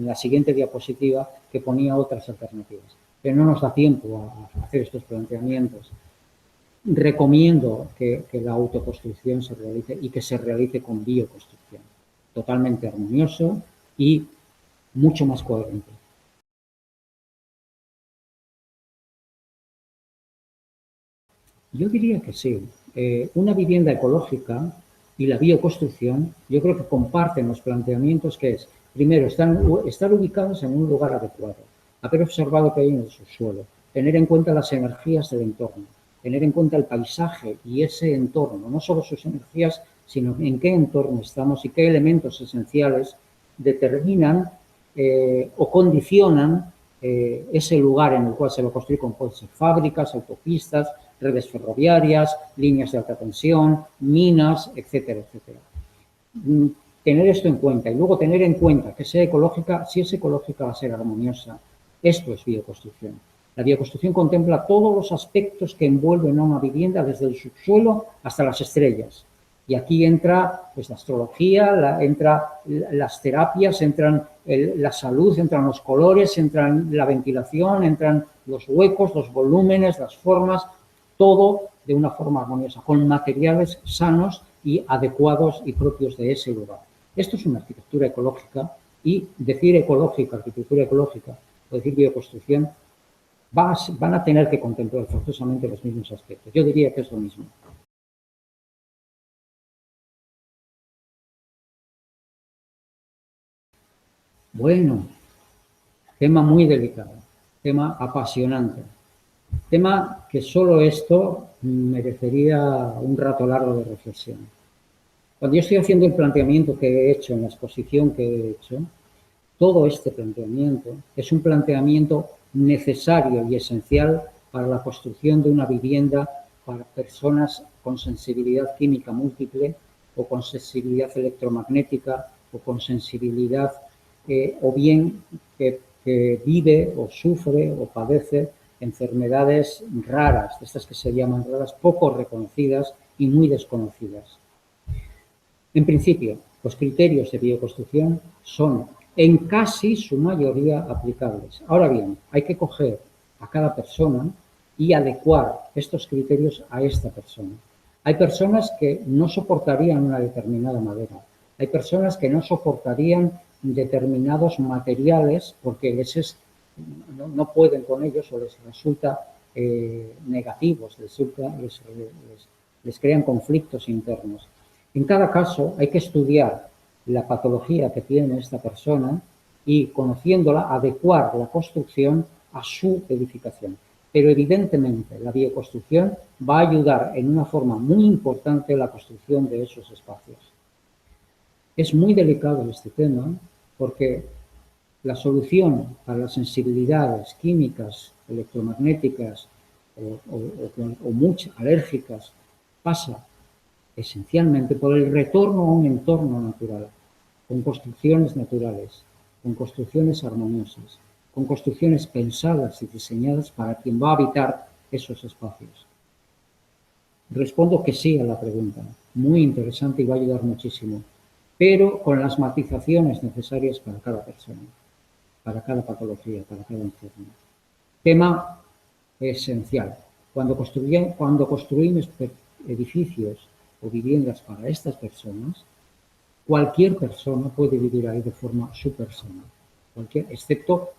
la siguiente diapositiva que ponía otras alternativas. Pero no nos da tiempo a hacer estos planteamientos. Recomiendo que la autoconstrucción se realice y que se realice con bioconstrucción, totalmente armonioso y mucho más coherente. Yo diría que sí. Una vivienda ecológica y la bioconstrucción, yo creo que comparten los planteamientos que es, primero, estar ubicados en un lugar adecuado, haber observado que hay en el subsuelo, tener en cuenta las energías del entorno, tener en cuenta el paisaje y ese entorno, no solo sus energías, sino en qué entorno estamos y qué elementos esenciales determinan o condicionan ese lugar en el cual se va a construir, como pueden ser fábricas, autopistas, redes ferroviarias, líneas de alta tensión, minas, etcétera, etcétera. Tener esto en cuenta y luego tener en cuenta que sea ecológica, si es ecológica va a ser armoniosa. Esto es bioconstrucción. La bioconstrucción contempla todos los aspectos que envuelven a una vivienda, desde el subsuelo hasta las estrellas. Y aquí entra pues, la astrología, entra las terapias, entran la salud, entran los colores, entran la ventilación, entran los huecos, los volúmenes, las formas, todo de una forma armoniosa, con materiales sanos y adecuados y propios de ese lugar. Esto es una arquitectura ecológica y decir ecológica, arquitectura ecológica, o decir bioconstrucción, van a tener que contemplar forzosamente los mismos aspectos. Yo diría que es lo mismo. Bueno, tema muy delicado, tema apasionante, tema que solo esto merecería un rato largo de reflexión. Cuando yo estoy haciendo el planteamiento que he hecho en la exposición que he hecho, todo este planteamiento es un planteamiento necesario y esencial para la construcción de una vivienda para personas con sensibilidad química múltiple o con sensibilidad electromagnética o con sensibilidad o bien que vive o sufre o padece enfermedades raras, de estas que se llaman raras, poco reconocidas y muy desconocidas. En principio, los criterios de bioconstrucción son en casi su mayoría aplicables. Ahora bien, hay que coger a cada persona y adecuar estos criterios a esta persona. Hay personas que no soportarían una determinada madera. Hay personas que no soportarían determinados materiales porque no pueden con ellos o les resulta negativos, les crean conflictos internos. En cada caso hay que estudiar la patología que tiene esta persona y, conociéndola, adecuar la construcción a su edificación. Pero evidentemente la bioconstrucción va a ayudar en una forma muy importante a la construcción de esos espacios. Es muy delicado este tema porque la solución para las sensibilidades químicas, electromagnéticas o muchas alérgicas pasa esencialmente por el retorno a un entorno natural, con construcciones naturales, con construcciones armoniosas. con construcciones pensadas y diseñadas para quien va a habitar esos espacios. Respondo que sí a la pregunta. Muy interesante y va a ayudar muchísimo, pero con las matizaciones necesarias para cada persona, para cada patología, para cada enfermo. Tema esencial. Cuando construimos edificios o viviendas para estas personas, cualquier persona puede vivir ahí de forma subpersonal, excepto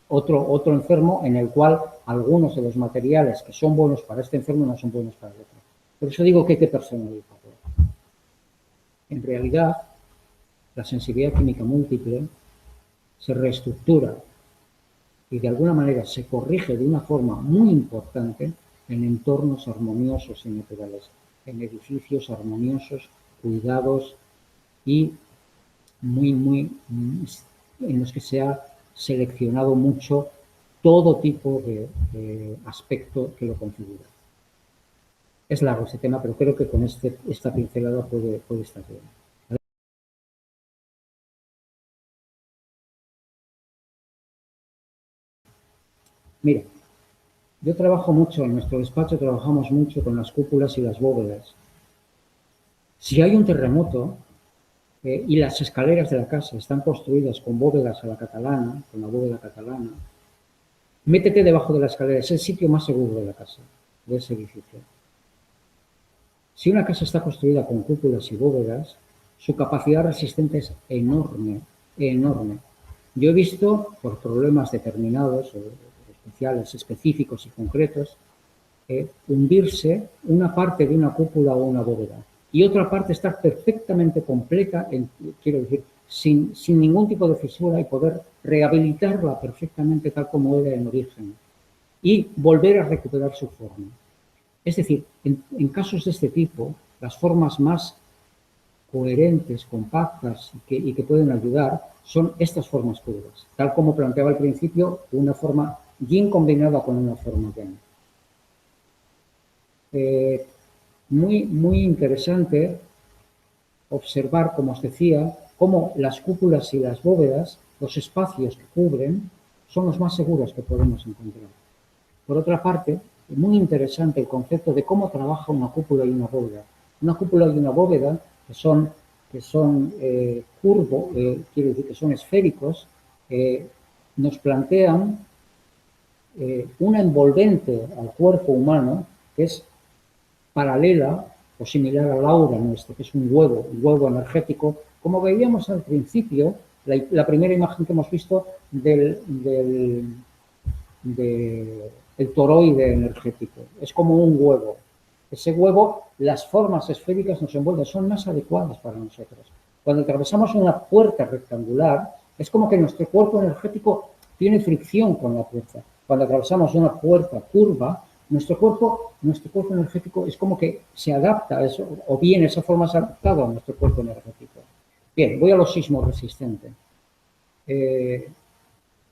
otro enfermo en el cual algunos de los materiales que son buenos para este enfermo no son buenos para el otro. Por eso digo que hay que personalizarlo. En realidad, la sensibilidad química múltiple se reestructura y de alguna manera se corrige de una forma muy importante en entornos armoniosos y naturales, en edificios armoniosos, cuidados y en los que se ha seleccionado mucho todo tipo de aspecto que lo configura. Es largo este tema, pero creo que con esta pincelada puede estar bien. Mira, yo trabajo mucho, en nuestro despacho trabajamos mucho con las cúpulas y las bóvedas. Si hay un terremoto y las escaleras de la casa están construidas con bóvedas a la catalana, con la bóveda catalana, métete debajo de la escalera, es el sitio más seguro de la casa, de ese edificio. Si una casa está construida con cúpulas y bóvedas, su capacidad resistente es enorme, enorme. Yo he visto, por problemas determinados, especiales, específicos y concretos, hundirse una parte de una cúpula o una bóveda y otra parte estar perfectamente completa, quiero decir, sin ningún tipo de fisura y poder rehabilitarla perfectamente tal como era en origen y volver a recuperar su forma. Es decir, en casos de este tipo, las formas más coherentes, compactas y que pueden ayudar son estas formas curvas, tal como planteaba al principio, una forma yin combinada con una forma yang. Muy interesante observar, como os decía, cómo las cúpulas y las bóvedas, los espacios que cubren, son los más seguros que podemos encontrar. Por otra parte, muy interesante el concepto de cómo trabaja una cúpula y una bóveda. Una cúpula y una bóveda que son curvos, quiere decir que son esféricos, nos plantean una envolvente al cuerpo humano que es paralela o similar al aura nuestro, que es un huevo energético, como veíamos al principio, la primera imagen que hemos visto del toroide energético. Es como un huevo. Ese huevo, las formas esféricas nos envuelven, son más adecuadas para nosotros. Cuando atravesamos una puerta rectangular, es como que nuestro cuerpo energético tiene fricción con la puerta. Cuando atravesamos una puerta curva, nuestro cuerpo energético es como que se adapta a eso, o bien esa forma se ha adaptado a nuestro cuerpo energético. Bien, voy a los sismos resistentes.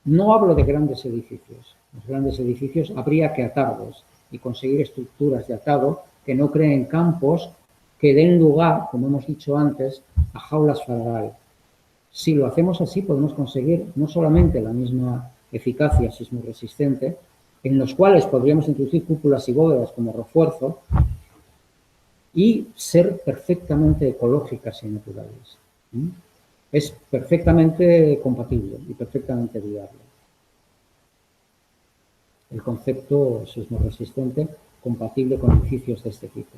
No hablo de grandes edificios. Los grandes edificios habría que atarlos y conseguir estructuras de atado que no creen campos que den lugar, como hemos dicho antes, a jaulas Faraday. Si lo hacemos así, podemos conseguir no solamente la misma eficacia sismorresistente, en los cuales podríamos introducir cúpulas y bóvedas como refuerzo, y ser perfectamente ecológicas y naturales. Es perfectamente compatible y perfectamente viable. El concepto sismorresistente compatible con edificios de este tipo.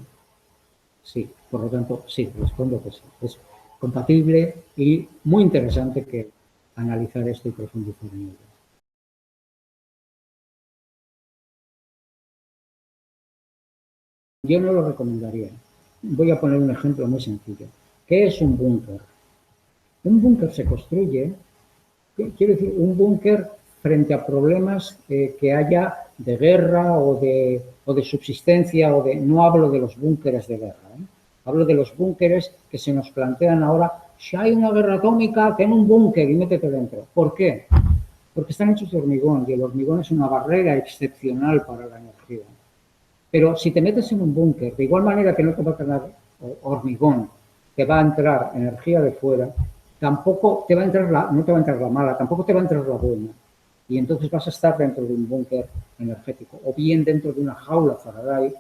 Sí, por lo tanto, sí, respondo que sí. Es compatible y muy interesante que analizar esto y profundizar en ello. Yo no lo recomendaría. Voy a poner un ejemplo muy sencillo. ¿Qué es un búnker? Un búnker se construye, quiero decir, un búnker frente a problemas que haya de guerra o de subsistencia, no hablo de los búnkeres de guerra, hablo de los búnkeres que se nos plantean ahora. Si hay una guerra atómica, ten un búnker y métete dentro. ¿Por qué? Porque están hechos de hormigón y el hormigón es una barrera excepcional para la energía. Pero si te metes en un búnker, de igual manera que no te va a entrar hormigón, te va a entrar energía de fuera, tampoco te va a entrar no te va a entrar la mala, tampoco te va a entrar la buena. y entonces vas a estar dentro de un búnker energético, o bien dentro de una jaula Faraday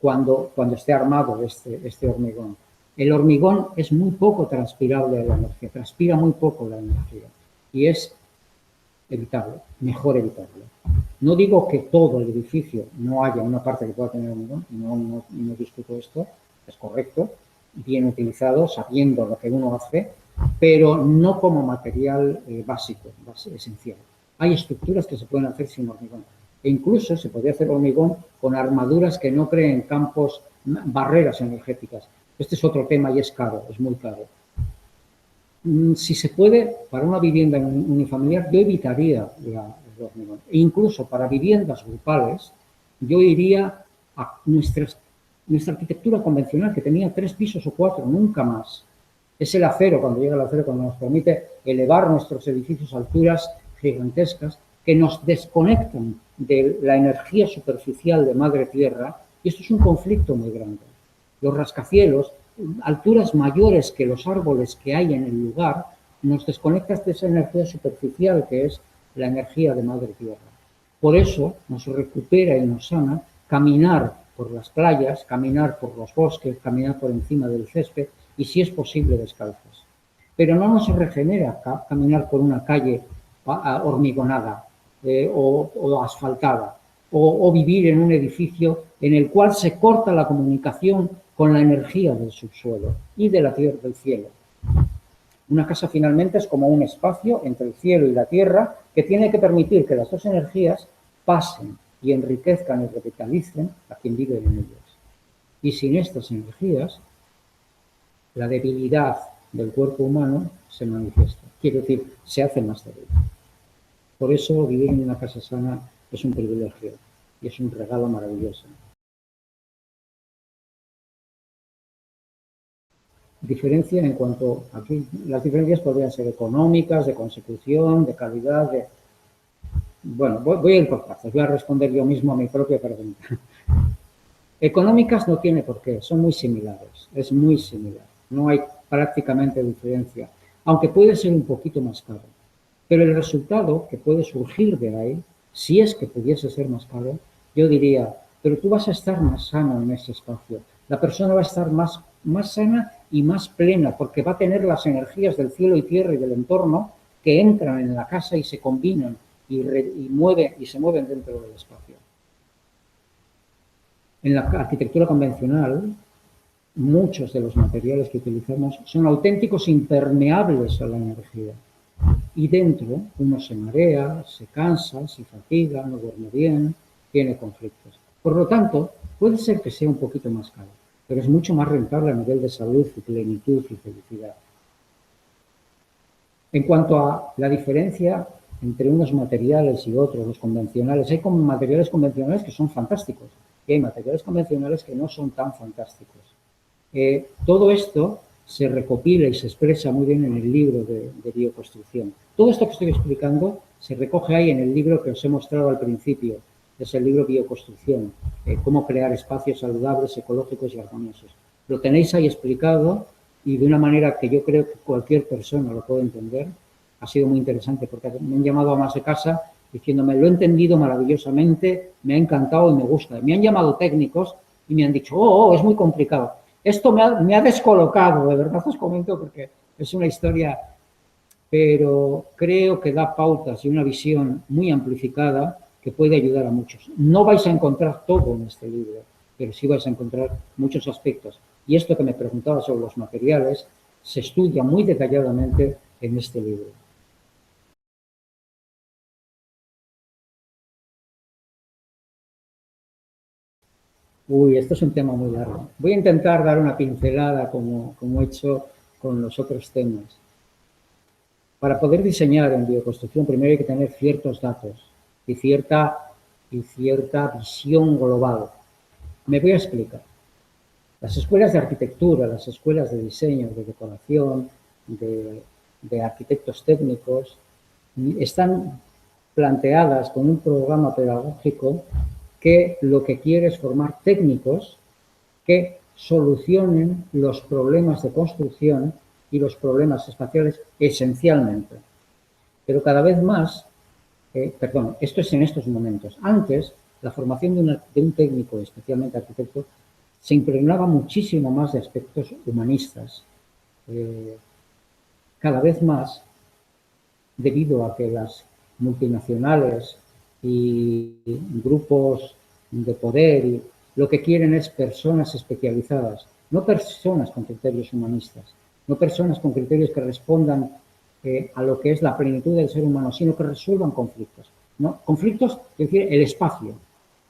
cuando esté armado este hormigón. El hormigón es muy poco transpirable a la energía, transpira muy poco la energía, y es evitable, mejor evitarlo. No digo que todo el edificio no haya una parte que pueda tener hormigón, no discuto esto, es correcto, bien utilizado, sabiendo lo que uno hace, pero no como material básico, esencial. Hay estructuras que se pueden hacer sin hormigón. E incluso se podría hacer hormigón con armaduras que no creen campos, barreras energéticas. Este es otro tema y es caro, es muy caro. Si se puede, para una vivienda unifamiliar, yo evitaría el hormigón. E incluso para viviendas grupales, yo iría a nuestra arquitectura convencional, que tenía 3 pisos o 4, nunca más. Es el acero, cuando llega el acero, cuando nos permite elevar nuestros edificios a alturas gigantescas, que nos desconectan de la energía superficial de Madre Tierra, y esto es un conflicto muy grande. Los rascacielos, alturas mayores que los árboles que hay en el lugar, nos desconectan de esa energía superficial que es la energía de Madre Tierra. Por eso nos recupera y nos sana caminar por las playas, caminar por los bosques, caminar por encima del césped y, si es posible, descalzos. Pero no nos regenera caminar por una calle hormigonada o asfaltada, o vivir en un edificio en el cual se corta la comunicación con la energía del subsuelo y de la tierra, del cielo. Una casa finalmente es como un espacio entre el cielo y la tierra que tiene que permitir que las dos energías pasen y enriquezcan y revitalicen a quien vive en ellas. Y sin estas energías, la debilidad del cuerpo humano se manifiesta. Quiere decir, se hace más débil. Por eso vivir en una casa sana es un privilegio y es un regalo maravilloso. Diferencia en cuanto a aquí, las diferencias podrían ser económicas, de consecución, de calidad, de... Bueno, voy a ir por partes, voy a responder yo mismo a mi propia pregunta. Económicas no tiene por qué, son muy similares, es muy similar, no hay prácticamente diferencia, aunque puede ser un poquito más caro. Pero el resultado que puede surgir de ahí, si es que pudiese ser más caro, yo diría, pero tú vas a estar más sano en ese espacio. La persona va a estar más sana y más plena, porque va a tener las energías del cielo y tierra y del entorno que entran en la casa y se combinan y se mueven dentro del espacio. En la arquitectura convencional, muchos de los materiales que utilizamos son auténticos impermeables a la energía. Y dentro uno se marea, se cansa, se fatiga, no duerme bien, tiene conflictos. Por lo tanto, puede ser que sea un poquito más caro, pero es mucho más rentable a nivel de salud y plenitud y felicidad. En cuanto a la diferencia entre unos materiales y otros, los convencionales, hay materiales convencionales que son fantásticos y hay materiales convencionales que no son tan fantásticos. Todo esto se recopila y se expresa muy bien en el libro de bioconstrucción. Todo esto que estoy explicando se recoge ahí en el libro que os he mostrado al principio, es el libro Bioconstrucción, cómo crear espacios saludables, ecológicos y armoniosos. Lo tenéis ahí explicado y de una manera que yo creo que cualquier persona lo puede entender. Ha sido muy interesante porque me han llamado a más de casa diciéndome, lo he entendido maravillosamente, me ha encantado y me gusta. Me han llamado técnicos y me han dicho, es muy complicado. Esto me ha descolocado, de verdad os comento, porque es una historia, pero creo que da pautas y una visión muy amplificada que puede ayudar a muchos. No vais a encontrar todo en este libro, pero sí vais a encontrar muchos aspectos. Y esto que me preguntaba sobre los materiales se estudia muy detalladamente en este libro. Uy, esto es un tema muy largo. Voy a intentar dar una pincelada como he hecho con los otros temas. Para poder diseñar en bioconstrucción primero hay que tener ciertos datos y cierta visión global. Me voy a explicar. Las escuelas de arquitectura, las escuelas de diseño, de decoración, de arquitectos técnicos, están planteadas con un programa pedagógico que lo que quiere es formar técnicos que solucionen los problemas de construcción y los problemas espaciales esencialmente. Pero cada vez más perdón, esto es en estos momentos. Antes, la formación de un técnico, especialmente arquitecto, se impregnaba muchísimo más de aspectos humanistas. Cada vez más, debido a que las multinacionales y grupos de poder lo que quieren es personas especializadas, no personas con criterios humanistas, no personas con criterios que respondan a lo que es la plenitud del ser humano, sino que resuelvan conflictos. ¿No? Conflictos, es decir, el espacio,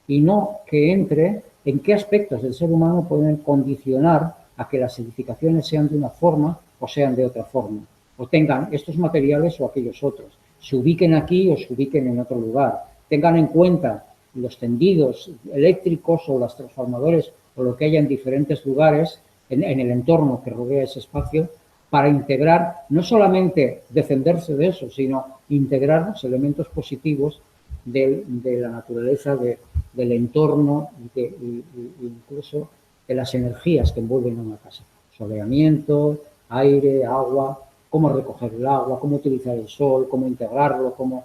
y no que entre en qué aspectos del ser humano pueden condicionar a que las edificaciones sean de una forma o sean de otra forma, o tengan estos materiales o aquellos otros, se ubiquen aquí o se ubiquen en otro lugar, tengan en cuenta los tendidos eléctricos o los transformadores o lo que haya en diferentes lugares en el entorno que rodea ese espacio, para integrar, no solamente defenderse de eso, sino integrar los elementos positivos de la naturaleza, del entorno, incluso de las energías que envuelven una casa. Soleamiento, aire, agua, cómo recoger el agua, cómo utilizar el sol, cómo integrarlo, cómo...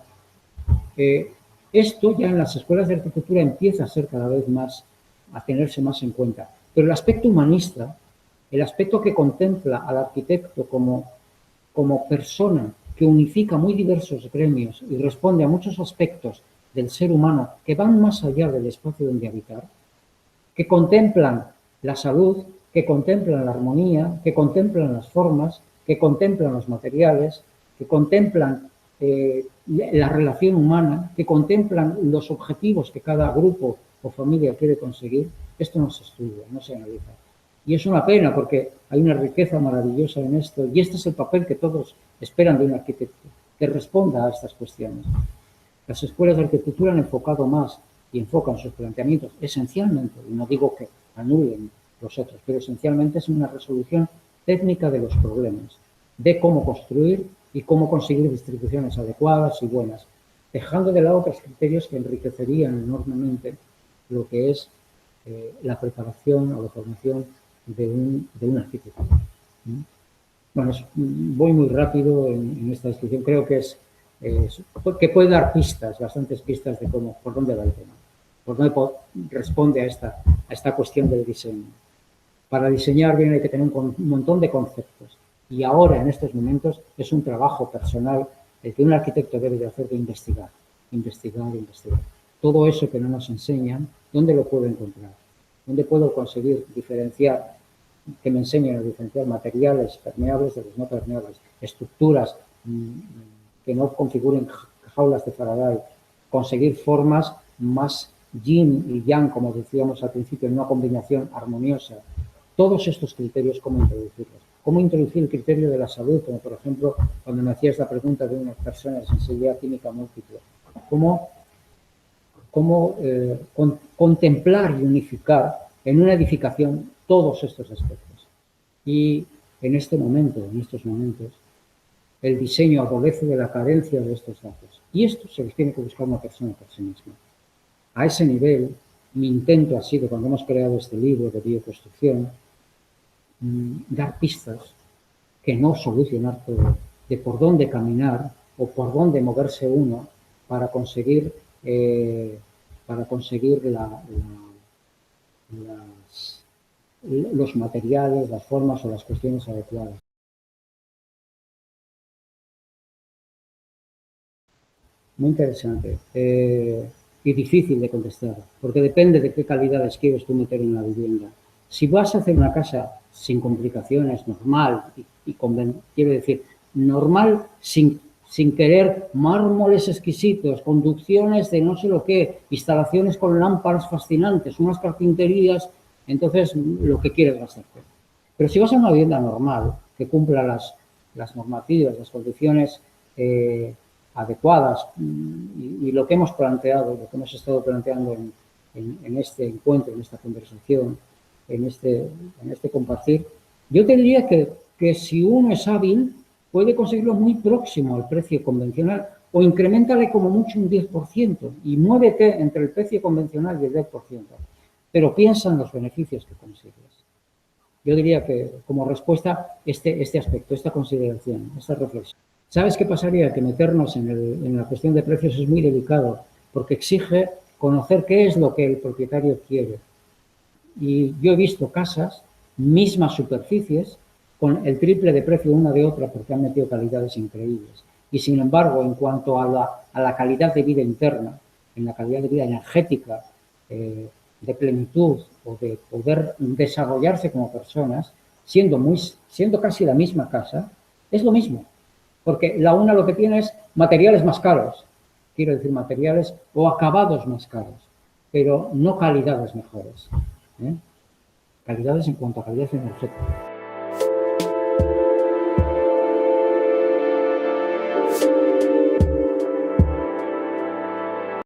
esto ya en las escuelas de arquitectura empieza a ser cada vez más, a tenerse más en cuenta. Pero el aspecto humanista, el aspecto que contempla al arquitecto como persona que unifica muy diversos gremios y responde a muchos aspectos del ser humano que van más allá del espacio donde habitar, que contemplan la salud, que contemplan la armonía, que contemplan las formas, que contemplan los materiales, que contemplan la relación humana, que contemplan los objetivos que cada grupo o familia quiere conseguir. Esto no se estudia, no se analiza. Y es una pena porque hay una riqueza maravillosa en esto y este es el papel que todos esperan de un arquitecto, que responda a estas cuestiones. Las escuelas de arquitectura han enfocado más y enfocan sus planteamientos esencialmente, y no digo que anulen los otros, pero esencialmente es una resolución técnica de los problemas, de cómo construir y cómo conseguir distribuciones adecuadas y buenas, dejando de lado otros criterios que enriquecerían enormemente lo que es la preparación o la formación de un arquitecto. Bueno, voy muy rápido en esta descripción. Creo que que puede dar pistas, bastantes pistas de por dónde va el tema, por dónde responde a esta cuestión del diseño. Para diseñar bien hay que tener un montón de conceptos y ahora, en estos momentos, es un trabajo personal el que un arquitecto debe de hacer de investigar, investigar, investigar. Todo eso que no nos enseñan, ¿dónde lo puedo encontrar? ¿Dónde puedo conseguir diferenciar, que me enseñen a diferenciar materiales permeables de los no permeables, estructuras que no configuren jaulas de Faraday, conseguir formas más yin y yang, como decíamos al principio, en una combinación armoniosa? Todos estos criterios, ¿cómo introducirlos? ¿Cómo introducir el criterio de la salud? Como por ejemplo, cuando me hacías la pregunta de unas personas en sensibilidad química múltiple. ¿Cómo contemplar y unificar en una edificación todos estos aspectos? Y en estos momentos, el diseño adolece de la carencia de estos datos. Y esto se los tiene que buscar una persona por sí misma. A ese nivel, mi intento ha sido, cuando hemos creado este libro de bioconstrucción, dar pistas, que no solucionar todo, de por dónde caminar o por dónde moverse uno para conseguir los materiales, las formas o las cuestiones adecuadas. Muy interesante y difícil de contestar, porque depende de qué calidades quieres tú meter en la vivienda. Si vas a hacer una casa sin complicaciones, normal, quiero decir, normal sin querer mármoles exquisitos, conducciones de no sé lo qué, instalaciones con lámparas fascinantes, unas carpinterías, entonces lo que quieres vas a hacer. Pero si vas a una vivienda normal, que cumpla las normativas, las condiciones adecuadas y lo que hemos planteado, lo que hemos estado planteando en este encuentro, en esta conversación, en este compartir, yo te diría que si uno es hábil, puede conseguirlo muy próximo al precio convencional o incrementale como mucho un 10% y muévete entre el precio convencional y el 10%. Pero piensa en los beneficios que consigues. Yo diría que como respuesta este aspecto, esta consideración, esta reflexión. ¿Sabes qué pasaría? Que meternos en la cuestión de precios es muy delicado, porque exige conocer qué es lo que el propietario quiere. Y yo he visto casas, mismas superficies, con el triple de precio una de otra porque han metido calidades increíbles. Y sin embargo, en cuanto a la calidad de vida interna, en la calidad de vida energética, de plenitud o de poder desarrollarse como personas, siendo casi la misma casa, es lo mismo. Porque la una lo que tiene es materiales más caros, quiero decir materiales o acabados más caros, pero no calidades mejores. ¿eh? Calidades en cuanto a calidad energética.